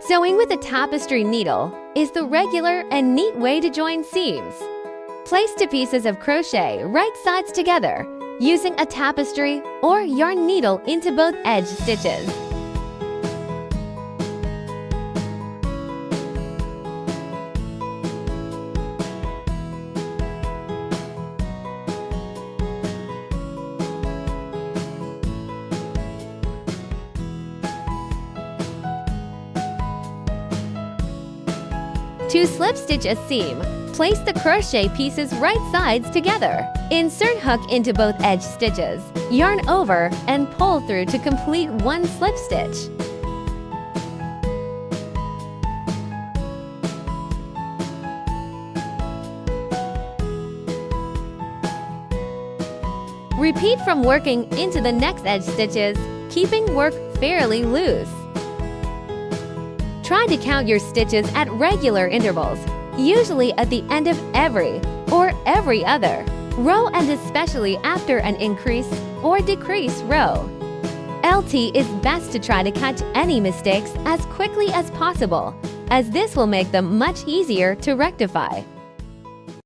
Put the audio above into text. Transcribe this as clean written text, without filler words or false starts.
Sewing with a tapestry needle is the regular and neat way to join seams. Place 2 pieces of crochet right sides together, using a tapestry or yarn needle into both edge stitches. To slip stitch a seam, place the crochet pieces right sides together. Insert hook into both edge stitches, yarn over, and pull through to complete 1 slip stitch. Repeat from working into the next edge stitches, keeping work fairly loose. Try to count your stitches at regular intervals, usually at the end of every or every other row, and especially after an increase or decrease row. LT is best to try to catch any mistakes as quickly as possible, as this will make them much easier to rectify.